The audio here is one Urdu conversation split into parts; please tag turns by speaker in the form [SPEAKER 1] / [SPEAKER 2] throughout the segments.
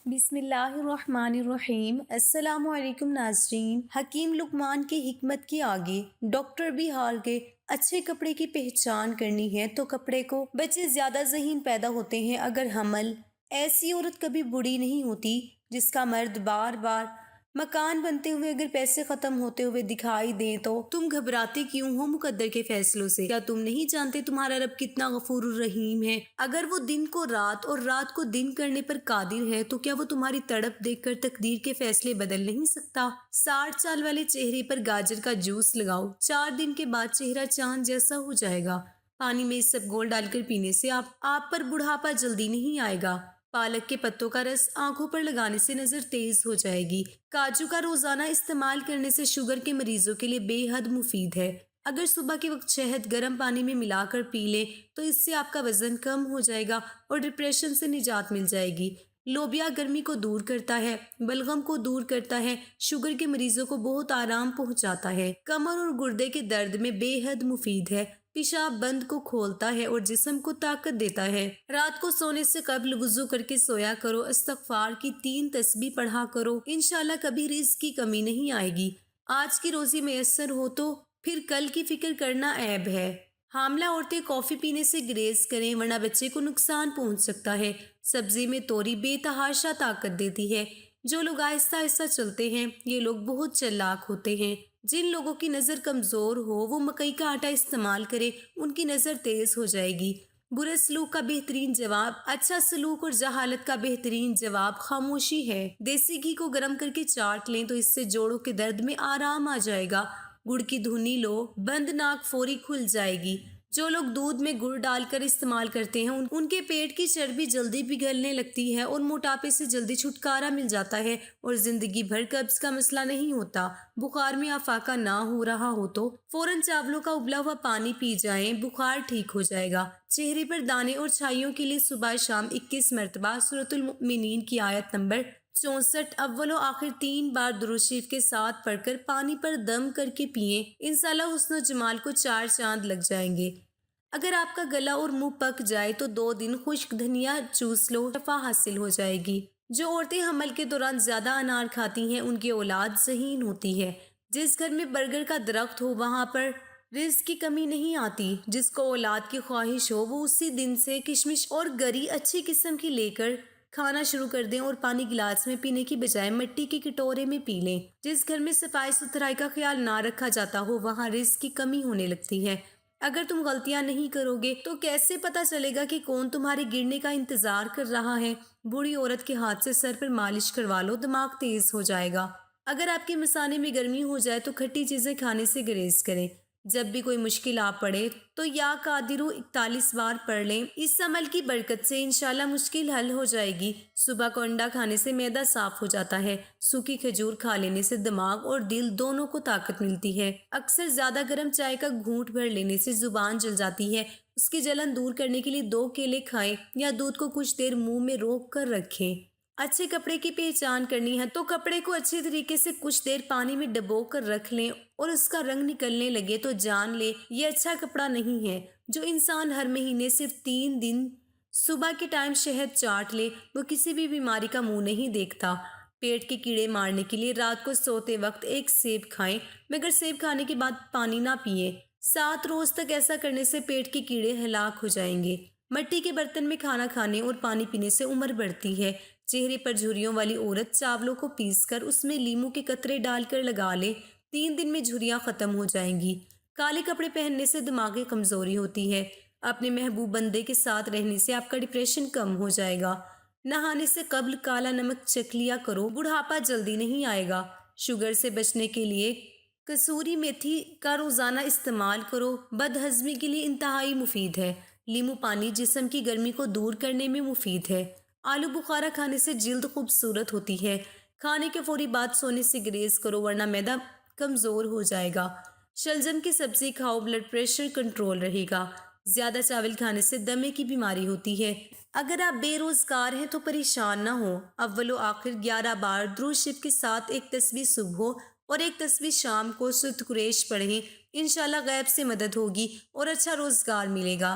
[SPEAKER 1] بسم اللہ الرحمن الرحیم۔ السلام علیکم ناظرین۔ حکیم لقمان کی حکمت کے آگے ڈاکٹر بھی ہار گئے۔ اچھے کپڑے کی پہچان کرنی ہے تو کپڑے کو بچے زیادہ ذہین پیدا ہوتے ہیں اگر حمل۔ ایسی عورت کبھی بوڑھی نہیں ہوتی جس کا مرد بار بار مکان بنتے ہوئے اگر پیسے ختم ہوتے ہوئے دکھائی دیں تو تم گھبراتے کیوں ہو مقدر کے فیصلوں سے؟ کیا تم نہیں جانتے تمہارا رب کتنا غفور الرحیم ہے؟ اگر وہ دن کو رات اور رات کو دن کرنے پر قادر ہے تو کیا وہ تمہاری تڑپ دیکھ کر تقدیر کے فیصلے بدل نہیں سکتا؟ 60 سال والے چہرے پر گاجر کا جوس لگاؤ، 4 دن کے بعد چہرہ چاند جیسا ہو جائے گا۔ پانی میں اسبگول ڈال کر پینے سے آپ پر بڑھاپا جلدی نہیں آئے گا۔ پالک کے پتوں کا رس آنکھوں پر لگانے سے نظر تیز ہو جائے گی۔ کاجو کا روزانہ استعمال کرنے سے شوگر کے مریضوں کے لیے بے حد مفید ہے۔ اگر صبح کے وقت شہد گرم پانی میں ملا کر پی لیں تو اس سے آپ کا وزن کم ہو جائے گا اور ڈپریشن سے نجات مل جائے گی۔ لوبیا گرمی کو دور کرتا ہے، بلغم کو دور کرتا ہے، شوگر کے مریضوں کو بہت آرام پہنچاتا ہے، کمر اور گردے کے درد میں بے حد مفید ہے، پیشاب بند کو کھولتا ہے اور جسم کو طاقت دیتا ہے۔ رات کو سونے سے قبل وضو کر کے سویا کرو، استغفار کی 3 تسبیح پڑھا کرو، انشاءاللہ کبھی رزق کی کمی نہیں آئے گی۔ آج کی روزی میسر ہو تو پھر کل کی فکر کرنا عیب ہے۔ حاملہ عورتیں کافی پینے سے گریز کریں ورنہ بچے کو نقصان پہنچ سکتا ہے۔ سبزی میں توری بے تحاشا طاقت دیتی ہے۔ جو لوگ آہستہ آہستہ چلتے ہیں یہ لوگ بہت چلاک ہوتے ہیں۔ جن لوگوں کی نظر کمزور ہو وہ مکئی کا آٹا استعمال کرے، ان کی نظر تیز ہو جائے گی۔ برے سلوک کا بہترین جواب اچھا سلوک اور جہالت کا بہترین جواب خاموشی ہے۔ دیسی گھی کو گرم کر کے چاٹ لیں تو اس سے جوڑوں کے درد میں آرام آ جائے گا۔ گڑ کی دھنی لو، بند ناک فوری کھل جائے گی۔ جو لوگ دودھ میں گڑ ڈال کر استعمال کرتے ہیں ان کے پیٹ کی چربی جلدی پگھلنے لگتی ہے اور موٹاپے سے جلدی چھٹکارا مل جاتا ہے اور زندگی بھر قبض کا مسئلہ نہیں ہوتا۔ بخار میں افاقہ نہ ہو رہا ہو تو فوراً چاولوں کا ابلا ہوا پانی پی جائیں، بخار ٹھیک ہو جائے گا۔ چہرے پر دانے اور چھائیوں کے لیے صبح شام 21 مرتبہ سورۃ المؤمنین کی آیت نمبر 64 اول و آخر 3 بار درود شریف کے ساتھ پڑھ کر پانی پر دم کر کے پئیں، انشاءاللہ حسن و جمال کو 4 چاند لگ جائیں گے۔ اگر آپ کا گلا اور منہ پک جائے تو 2 دن خشک دھنیا چوس لو، شفا حاصل ہو جائے گی۔ جو عورتیں حمل کے دوران زیادہ انار کھاتی ہیں ان کی اولاد ذہین ہوتی ہے۔ جس گھر میں برگر کا درخت ہو وہاں پر رزق کی کمی نہیں آتی۔ جس کو اولاد کی خواہش ہو وہ اسی دن سے کشمش اور گری اچھی قسم کی لے کر کھانا شروع کر دیں اور پانی گلاس میں پینے کی بجائے مٹی کے کٹورے میں پی لیں۔ جس گھر میں صفائی ستھرائی کا خیال نہ رکھا جاتا ہو وہاں رزق کی کمی ہونے لگتی ہے۔ اگر تم غلطیاں نہیں کرو گے تو کیسے پتا چلے گا کہ کون تمہارے گرنے کا انتظار کر رہا ہے؟ بوڑھی عورت کے ہاتھ سے سر پر مالش کروا لو، دماغ تیز ہو جائے گا۔ اگر آپ کے مثانے میں گرمی ہو جائے تو کھٹی چیزیں کھانے سے گریز کریں۔ جب بھی کوئی مشکل آ پڑے تو یا قادرو 41 بار پڑھ لیں۔ اس عمل کی برکت سے انشاءاللہ مشکل حل ہو جائے گی۔ صبح کو انڈا کھانے سے معدہ صاف ہو جاتا ہے۔ سوکھی کھجور کھا لینے سے دماغ اور دل دونوں کو طاقت ملتی ہے۔ اکثر زیادہ گرم چائے کا گھونٹ بھر لینے سے زبان جل جاتی ہے۔ اس کی جلن دور کرنے کے لیے 2 کیلے کھائیں یا دودھ کو کچھ دیر منہ میں روک کر رکھیں۔ اچھے کپڑے کی پہچان کرنی ہے تو کپڑے کو اچھے طریقے سے کچھ دیر پانی میں ڈبو کر رکھ لیں اور اس کا رنگ نکلنے لگے تو جان لے یہ اچھا کپڑا نہیں ہے۔ جو انسان ہر مہینے صرف 3 دن صبح کے ٹائم شہد چاٹ لے وہ کسی بھی بیماری کا منہ نہیں دیکھتا۔ پیٹ کے کیڑے مارنے کے لیے رات کو سوتے وقت 1 سیب کھائیں مگر سیب کھانے کے بعد پانی نہ پئیں۔ 7 روز تک ایسا کرنے سے پیٹ کے کیڑے ہلاک ہو جائیں گے۔ مٹی کے برتن میں کھانا کھانے اور پانی پینے سے عمر بڑھتی ہے۔ چہرے پر جھریوں والی عورت چاولوں کو پیس کر اس میں لیموں کے قطرے ڈال کر لگا لے، 3 دن میں جھریاں ختم ہو جائیں گی۔ کالے کپڑے پہننے سے دماغی کمزوری ہوتی ہے۔ اپنے محبوب بندے کے ساتھ رہنے سے آپ کا ڈپریشن کم ہو جائے گا۔ نہانے سے قبل کالا نمک چکھ لیا کرو، بڑھاپا جلدی نہیں آئے گا۔ شوگر سے بچنے کے لیے کسوری میتھی کا روزانہ استعمال کرو، بد ہضمی کے لیے انتہائی مفید ہے۔ لیموں پانی جسم کی گرمی کو دور کرنے میں مفید ہے۔ آلو بخارا کھانے سے جلد خوبصورت ہوتی ہے۔ کھانے کے فوری بعد سونے سے گریز کرو ورنہ معدہ کمزور ہو جائے گا۔ شلجم کی سبزی کھاؤ، بلڈ پریشر کنٹرول رہے گا۔ زیادہ چاول کھانے سے دمے کی بیماری ہوتی ہے۔ اگر آپ بے روزگار ہیں تو پریشان نہ ہو، اول و آخر 11 بار درود شریف کے ساتھ 1 تسبیح صبح اور 1 تسبیح شام کو سورۃ قریش پڑھیں، انشاءاللہ غیب سے مدد ہوگی اور اچھا روزگار ملے گا۔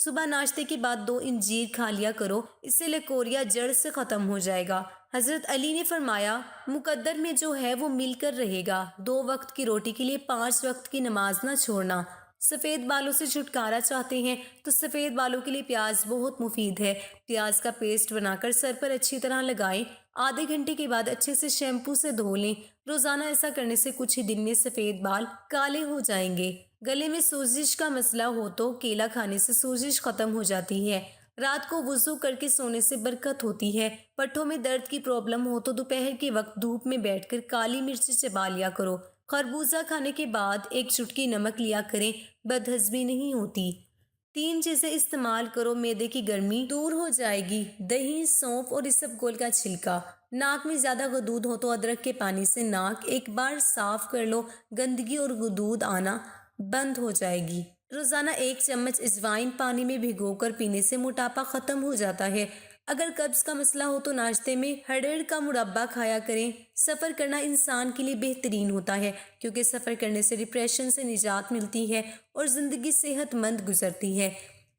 [SPEAKER 1] صبح ناشتے کے بعد 2 انجیر کھا لیا کرو، اس سے لکوریا جڑ سے ختم ہو جائے گا۔ حضرت علی نے فرمایا مقدر میں جو ہے وہ مل کر رہے گا۔ 2 وقت کی روٹی کے لیے 5 وقت کی نماز نہ چھوڑنا۔ سفید بالوں سے چھٹکارا چاہتے ہیں تو سفید بالوں کے لیے پیاز بہت مفید ہے۔ پیاز کا پیسٹ بنا کر سر پر اچھی طرح لگائیں، آدھے گھنٹے کے بعد اچھے سے شیمپو سے دھو لیں۔ روزانہ ایسا کرنے سے کچھ ہی دن میں سفید بال کالے ہو جائیں گے۔ گلے میں سوزش کا مسئلہ ہو تو کیلا کھانے سے سوزش ختم ہو جاتی ہے۔ رات کو وضو کر کے سونے سے برکت ہوتی ہے۔ پٹھوں میں درد کی پرابلم ہو تو دوپہر کے وقت دھوپ میں بیٹھ کر کالی مرچ چبا لیا کرو۔ خربوزہ کھانے کے بعد 1 چٹکی نمک لیا کریں، بدہضمی نہیں ہوتی۔ 3 چیزیں استعمال کرو، معدے کی گرمی دور ہو جائے گی۔ دہی، سونف اور اسب گول کا چھلکا۔ ناک میں زیادہ غدود ہو تو ادرک کے پانی سے ناک ایک بار صاف کر لو، گندگی اور غدود آنا بند ہو جائے گی۔ روزانہ 1 چمچ اجوائن پانی میں بھگو کر پینے سے موٹاپا ختم ہو جاتا ہے۔ اگر قبض کا مسئلہ ہو تو ناشتے میں ہڑیر کا مربع کھایا کریں۔ سفر کرنا انسان کے لیے بہترین ہوتا ہے کیونکہ سفر کرنے سے ڈپریشن سے نجات ملتی ہے اور زندگی صحت مند گزرتی ہے۔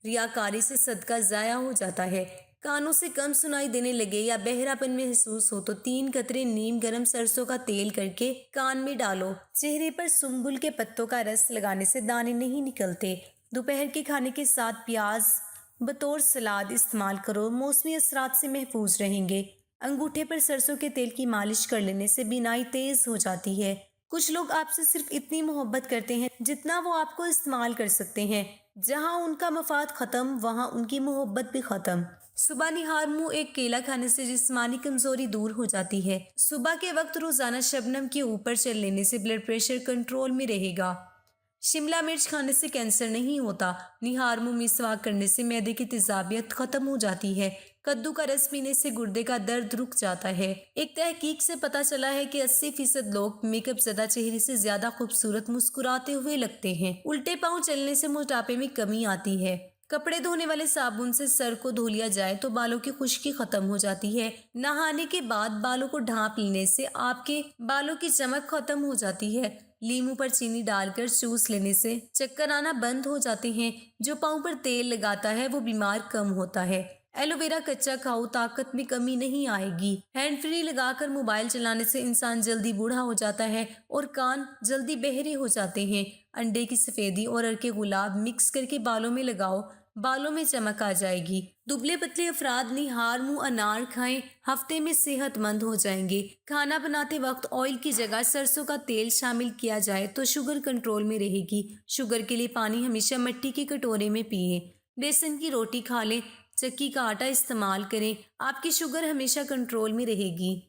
[SPEAKER 1] ریاکاری سے صدقہ ضائع ہو جاتا ہے۔ کانوں سے کم سنائی دینے لگے یا بہرا پن محسوس ہو تو 3 قطرے نیم گرم سرسوں کا تیل کر کے کان میں ڈالو۔ چہرے پر سنبل کے پتوں کا رس لگانے سے دانے نہیں نکلتے۔ دوپہر کے کھانے کے ساتھ پیاز بطور سلاد استعمال کرو، موسمی اثرات سے محفوظ رہیں گے۔ انگوٹھے پر سرسوں کے تیل کی مالش کر لینے سے بینائی تیز ہو جاتی ہے۔ کچھ لوگ آپ سے صرف اتنی محبت کرتے ہیں جتنا وہ آپ کو استعمال کر سکتے ہیں۔ جہاں ان کا مفاد ختم وہاں ان کی محبت بھی ختم۔ صبح نہار منہ 1 کیلا کھانے سے جسمانی کمزوری دور ہو جاتی ہے۔ صبح کے وقت روزانہ شبنم کے اوپر چل لینے سے بلڈ پریشر کنٹرول میں رہے گا۔ شملہ مرچ کھانے سے کینسر نہیں ہوتا۔ نہار منہ مسواک کرنے سے معدے کی تیزابیت ختم ہو جاتی ہے۔ کدو کا رس پینے سے گردے کا درد رک جاتا ہے۔ ایک تحقیق سے پتہ چلا ہے کہ 80% لوگ میک اپ زدہ چہرے سے زیادہ خوبصورت مسکراتے ہوئے لگتے ہیں۔ الٹے پاؤں چلنے سے موٹاپے میں کمی آتی ہے۔ کپڑے دھونے والے صابن سے سر کو دھو لیا جائے تو بالوں کی خشکی ختم ہو جاتی ہے۔ نہانے کے بعد بالوں کو ڈھانپ لینے سے آپ کے بالوں کی چمک ختم ہو جاتی ہے۔ لیموں پر چینی ڈال کر چوس لینے سے چکر آنا بند ہو جاتے ہیں۔ جو پاؤں پر تیل لگاتا ہے وہ بیمار کم ہوتا ہے۔ ایلو ویرا کچا کھاؤ، طاقت میں کمی نہیں آئے گی۔ ہینڈ فری لگا کر موبائل چلانے سے انسان جلدی بوڑھا ہو جاتا ہے اور کان جلدی بہرے ہو جاتے ہیں۔ انڈے کی سفیدی اور ارکے گلاب مکس کر کے بالوں میں لگاؤ، بالوں میں چمک آ جائے گی۔ دبلے پتلے افراد نہار منہ انار کھائیں، ہفتے میں صحت مند ہو جائیں گے۔ کھانا بناتے وقت آئل کی جگہ سرسوں کا تیل شامل کیا جائے تو شوگر کنٹرول میں رہے گی۔ شوگر کے لیے پانی ہمیشہ مٹی کے کٹورے میں پئیں۔ بیسن کی روٹی کھا لیں، چکی کا آٹا استعمال کریں، آپ کی شوگر ہمیشہ کنٹرول میں رہے گی۔